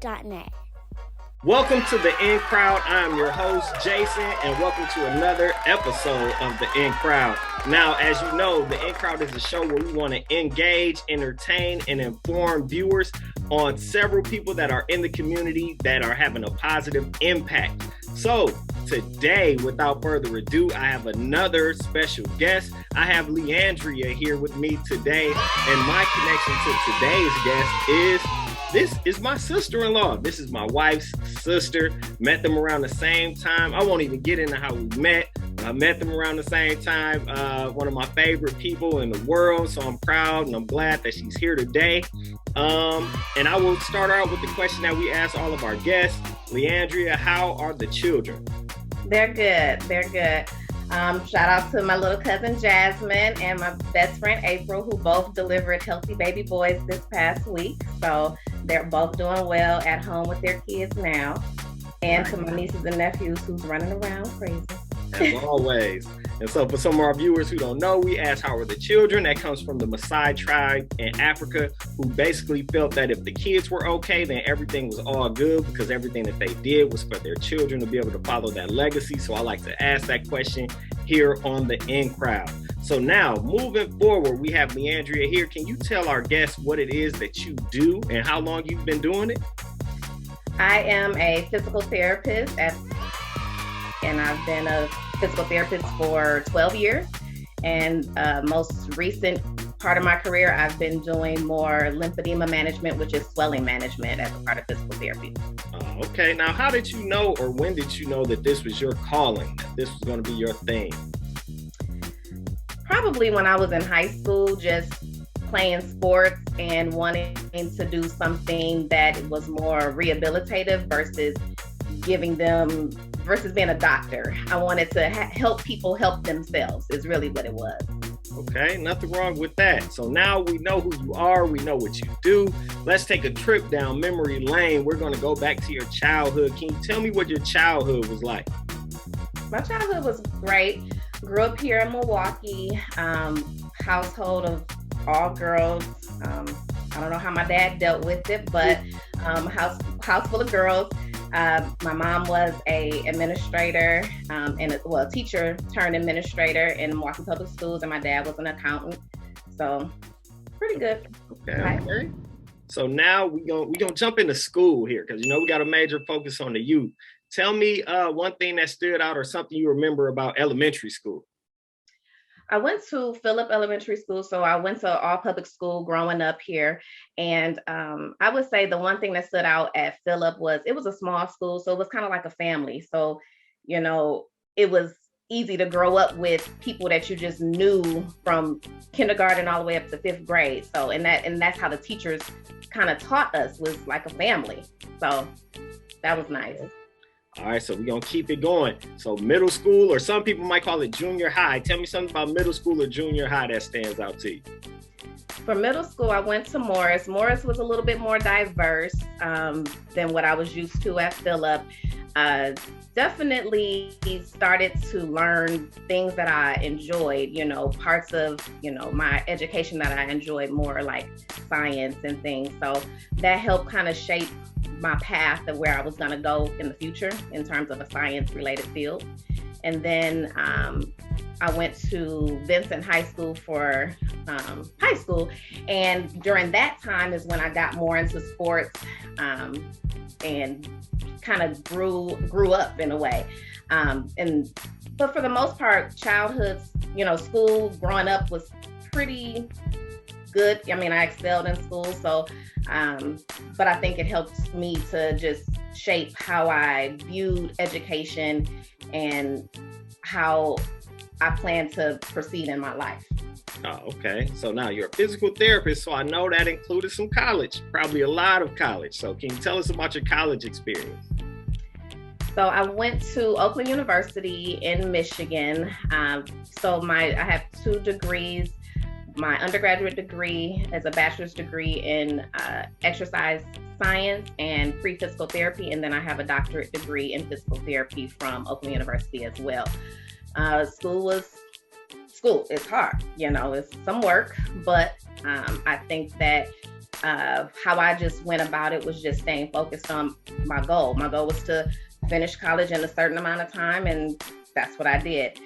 N.U.B.Y.net. Welcome to the In Crowd. I'm your host, Jason, and welcome to another episode of the In Crowd. Now, as you know, the In Crowd is a show where we want to engage, entertain, and inform viewers on several people that are in the community that are having a positive impact. So today, without further ado, I have another special guest. I have Leandrea here with me today, and my connection to today's guest is this is my sister-in-law. This is my wife's sister. Met them around the same time. I won't even get into how we met. I met them around the same time. One of my favorite people in the world. So I'm proud and I'm glad that she's here today. And I will start out with the question that we ask all of our guests. Leandrea, how are the children? They're good. They're good. Shout out to my little cousin Jasmine and my best friend April, who both delivered healthy baby boys this past week. So they're both doing well at home with their kids now. And to my nieces and nephews who's running around crazy. As always. And so for some of our viewers who don't know, we asked how are the children. That comes from the Maasai tribe in Africa, who basically felt that if the kids were okay, then everything was all good because everything that they did was for their children to be able to follow that legacy. So I like to ask that question here on the In Crowd. So now moving forward, we have Leandrea here. Can you tell our guests what it is that you do and how long you've been doing it? I am a physical therapist and I've been a physical therapist for 12 years. And most recent part of my career, I've been doing more lymphedema management, which is swelling management as a part of physical therapy. Okay. Now, how did you know or when did you know that this was your calling, that this was going to be your thing? Probably when I was in high school, just playing sports and wanting to do something that was more rehabilitative versus being a doctor. I wanted to help people help themselves is really what it was. Okay, nothing wrong with that. So now we know who you are. We know what you do. Let's take a trip down memory lane. We're going to go back to your childhood. Can you tell me what your childhood was like? My childhood was great. Grew up here in Milwaukee, household of all girls. I don't know how my dad dealt with it, but house full of girls. My mom was a administrator a teacher turned administrator in Milwaukee Public Schools, and my dad was an accountant. So pretty good. Okay. So now we gonna jump into school here because we got a major focus on the youth. Tell me one thing that stood out or something you remember about elementary school. I went to Phillip Elementary School, so I went to all public school growing up here. And I would say the one thing that stood out at Phillip was it was a small school, so it was kind of like a family. So, it was easy to grow up with people that you just knew from kindergarten all the way up to fifth grade. So, and that's how the teachers kind of taught us, was like a family. So that was nice. All right, so we're going to keep it going. So middle school, or some people might call it junior high. Tell me something about middle school or junior high that stands out to you. For middle school, I went to Morris. Morris was a little bit more diverse than what I was used to at Phillip. Definitely started to learn things that I enjoyed, parts of, my education that I enjoyed more, like science and things. So that helped kind of shape my path of where I was going to go in the future in terms of a science related field. And then I went to Vincent High School for high school. And during that time is when I got more into sports and kind of grew up in a way. But for the most part, childhood, school growing up was pretty good. I mean, I excelled in school. So, but I think it helped me to just shape how I viewed education and how I plan to proceed in my life. Oh, okay. So now you're a physical therapist. So I know that included some college, probably a lot of college. So can you tell us about your college experience? So I went to Oakland University in Michigan. I have 2 degrees. My undergraduate degree is a bachelor's degree in exercise science and pre-physical therapy. And then I have a doctorate degree in physical therapy from Oakland University as well. School is hard, it's some work, but I think that How I just went about it was just staying focused on my goal. My goal was to finish college in a certain amount of time, and that's what I did.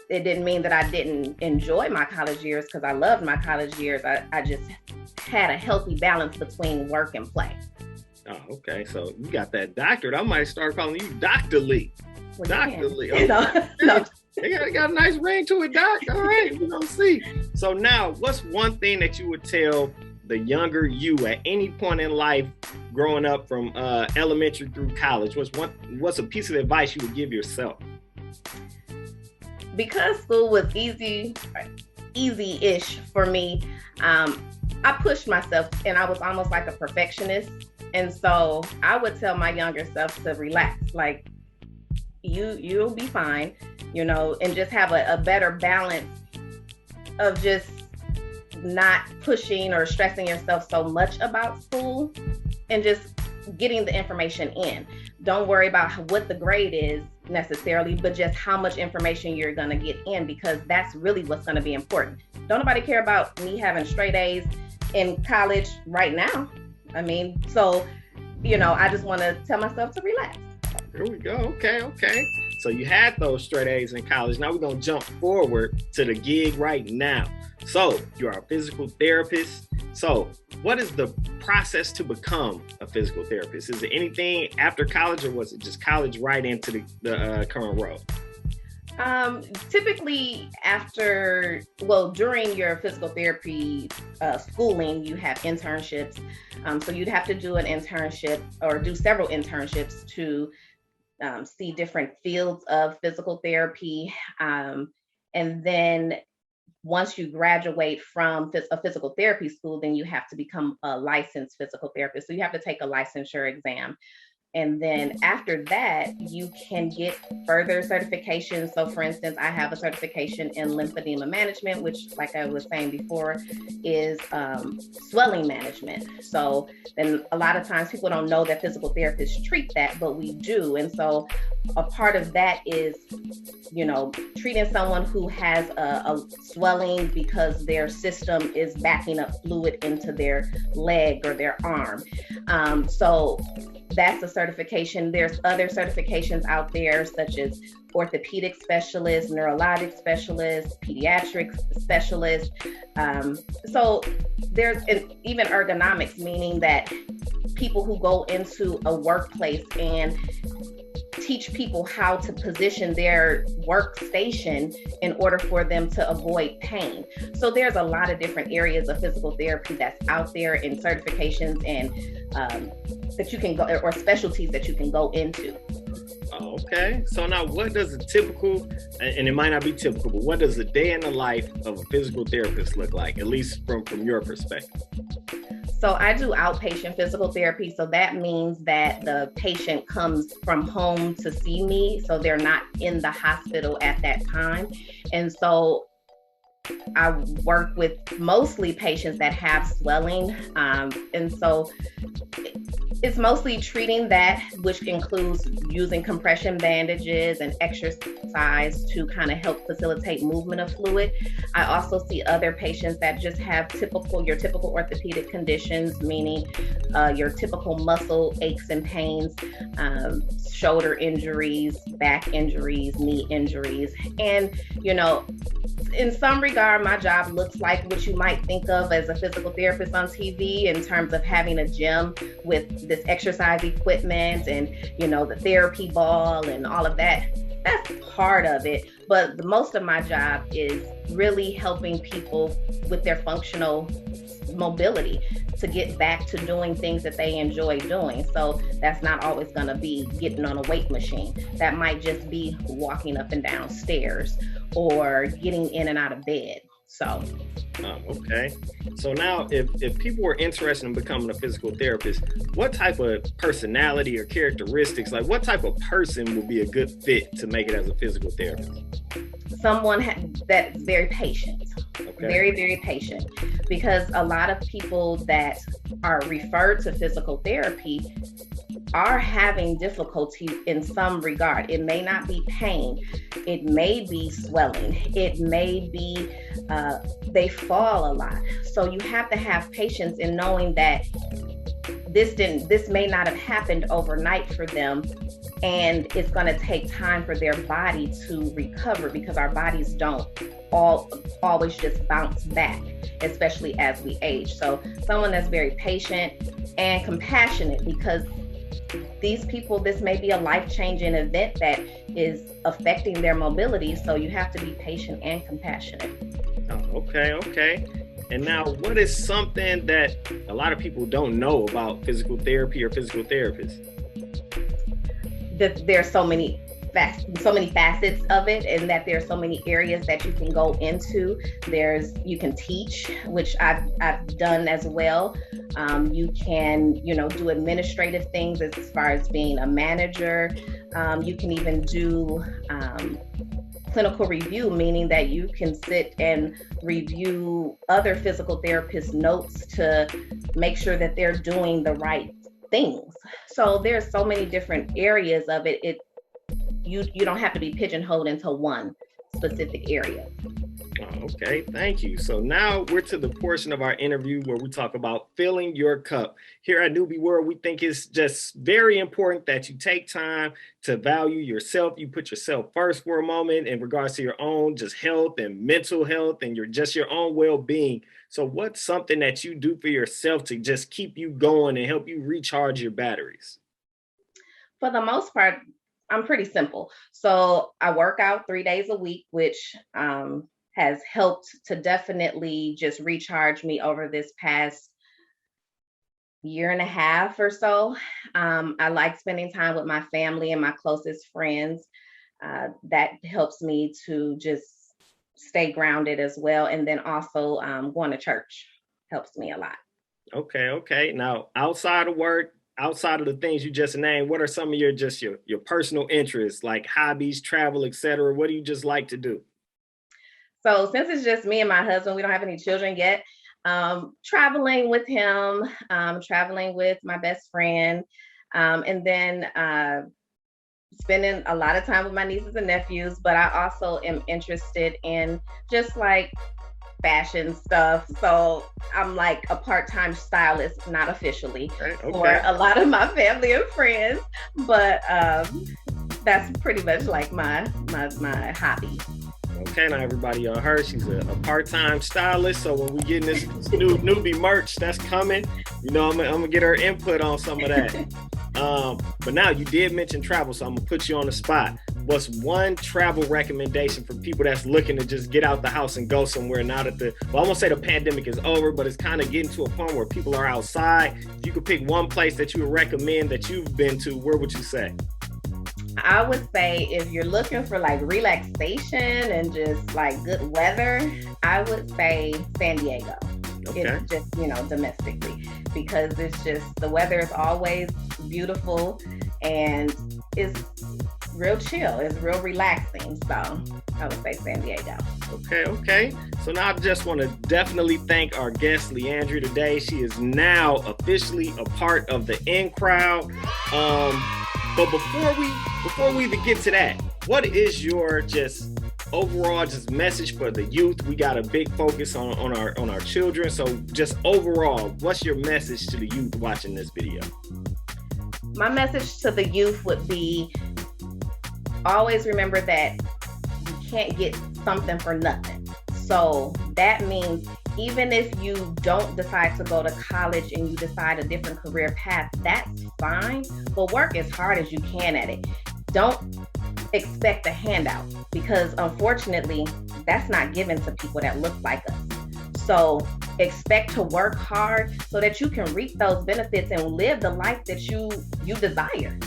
It didn't mean that I didn't enjoy my college years, because I loved my college years. I just had a healthy balance between work and play. Oh, okay. So you got that doctorate. I might start calling you Dr. Lee. Well, Dr. Lee. You know, no. They got a nice ring to it, Doc. All right, we're gonna see. So now, what's one thing that you would tell the younger you at any point in life, growing up from elementary through college? What's a piece of advice you would give yourself? Because school was easy-ish for me, I pushed myself, and I was almost like a perfectionist. And so I would tell my younger self to relax, like you'll be fine, you know, and just have a better balance of just not pushing or stressing yourself so much about school, and just getting the information in. Don't worry about what the grade is necessarily, but just how much information you're going to get in, because that's really what's going to be important. Don't nobody care about me having straight A's in college right now. I mean, so, you know, I just want to tell myself to relax. Here we go. Okay. So you had those straight A's in college. Now we're going to jump forward to the gig right now. So you're a physical therapist. So what is the process to become a physical therapist? Is it anything after college, or was it just college right into the current role? Typically during your physical therapy schooling, you have internships. So you'd have to do an internship or do several internships to see different fields of physical therapy. And then once you graduate from a physical therapy school, then you have to become a licensed physical therapist. So you have to take a licensure exam. And then after that, you can get further certifications. So for instance, I have a certification in lymphedema management, which, like I was saying before, is swelling management. So then a lot of times people don't know that physical therapists treat that, but we do. And so a part of that is, you know, treating someone who has a swelling because their system is backing up fluid into their leg or their arm. So that's a certification. There's other certifications out there, such as orthopedic specialist, neurologic specialist, pediatric specialist. So there's even ergonomics, meaning that people who go into a workplace and teach people how to position their workstation in order for them to avoid pain. So there's a lot of different areas of physical therapy that's out there in certifications and that you can go, or specialties that you can go into. Okay. So now what does a typical, and it might not be typical, but what does the day in the life of a physical therapist look like, at least from your perspective? So I do outpatient physical therapy. So that means that the patient comes from home to see me. So they're not in the hospital at that time. And so I work with mostly patients that have swelling. And so it's mostly treating that, which includes using compression bandages and exercise to kind of help facilitate movement of fluid. I also see other patients that just have your typical orthopedic conditions, meaning your typical muscle aches and pains, shoulder injuries, back injuries, knee injuries. And, you know, in some regard, my job looks like what you might think of as a physical therapist on TV, in terms of having a gym with this exercise equipment and, you know, the therapy ball and all of that. That's part of it. But most of my job is really helping people with their functional mobility to get back to doing things that they enjoy doing. So that's not always going to be getting on a weight machine. That might just be walking up and down stairs or getting in and out of bed. So okay. So now if people were interested in becoming a physical therapist, what type of personality or characteristics, like what type of person would be a good fit to make it as a physical therapist? Someone that's very patient. Okay. Very, very patient, because a lot of people that are referred to physical therapy are having difficulty in some regard. It may not be pain, it may be swelling, it may be they fall a lot. So you have to have patience in knowing that this may not have happened overnight for them, and it's going to take time for their body to recover, because our bodies don't always just bounce back, especially as we age. So someone that's very patient and compassionate, because these people, this may be a life-changing event that is affecting their mobility. So you have to be patient and compassionate. Oh, okay. And now, what is something that a lot of people don't know about physical therapy or physical therapists? That there's so many facets of it, and that there's so many areas that you can go into. You can teach, which I've done as well. You can, do administrative things as far as being a manager. You can even do clinical review, meaning that you can sit and review other physical therapists' notes to make sure that they're doing the right things. So there's so many different areas of it. You don't have to be pigeonholed into one specific area. Okay, thank you. So now we're to the portion of our interview where we talk about filling your cup. Here at N.U.B.Y World, we think it's just very important that you take time to value yourself. You put yourself first for a moment in regards to your own just health and mental health and your own well-being. So what's something that you do for yourself to just keep you going and help you recharge your batteries? For the most part, I'm pretty simple. So I work out 3 days a week, which has helped to definitely just recharge me over this past year and a half or so. I like spending time with my family and my closest friends. That helps me to just stay grounded as well. And then also going to church helps me a lot. Okay. Now, outside of work, outside of the things you just named, what are some of your personal interests, like hobbies, travel, etc.? What do you just like to do? So since it's just me and my husband, we don't have any children yet. Traveling with him, traveling with my best friend, and then spending a lot of time with my nieces and nephews. But I also am interested in just like fashion stuff. So I'm like a part-time stylist, not officially, for a lot of my family and friends. But that's pretty much like my hobby. Okay, now everybody heard she's a part-time stylist. So when we get this new N.U.B.Y merch that's coming, I'm gonna get her input on some of that. But now you did mention travel, so I'm gonna put you on the spot. What's one travel recommendation for people that's looking to just get out the house and go somewhere now that I won't say the pandemic is over, but it's kind of getting to a point where people are outside. If you could pick one place that you would recommend that you've been to, where would you say? I would say if you're looking for like relaxation and just like good weather, I would say San Diego. Okay. It's just, domestically, because it's just, the weather is always beautiful and it's real chill. It's real relaxing. So I would say San Diego. Okay. So now I just want to definitely thank our guest, Leandrea, today. She is now officially a part of the In Crowd. But before we even get to that, what is your just overall just message for the youth? We got a big focus on our children. So just overall, what's your message to the youth watching this video? My message to the youth would be, always remember that you can't get something for nothing. So that means even if you don't decide to go to college and you decide a different career path, that's fine. But work as hard as you can at it. Don't expect a handout, because unfortunately, that's not given to people that look like us. So expect to work hard so that you can reap those benefits and live the life that you desire.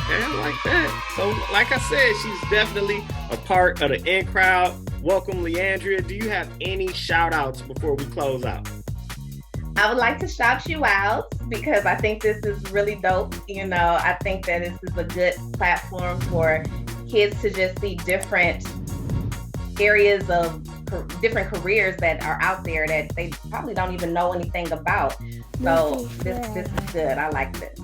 Okay, I like that. So like I said, she's definitely a part of the In Crowd. Welcome, Leandrea. Do you have any shout outs before we close out? I would like to shout you out because I think this is really dope. I think that this is a good platform for kids to just see different areas of different careers that are out there that they probably don't even know anything about. So this is good. I like this.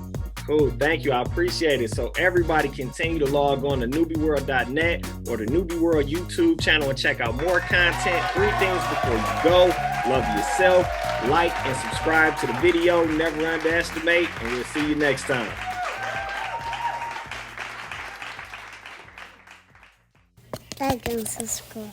Cool. Thank you. I appreciate it. So everybody continue to log on to newbieworld.net or the Newbie World YouTube channel and check out more content. 3 things before you go. Love yourself, like and subscribe to the video. Never underestimate, and we'll see you next time. Like and subscribe.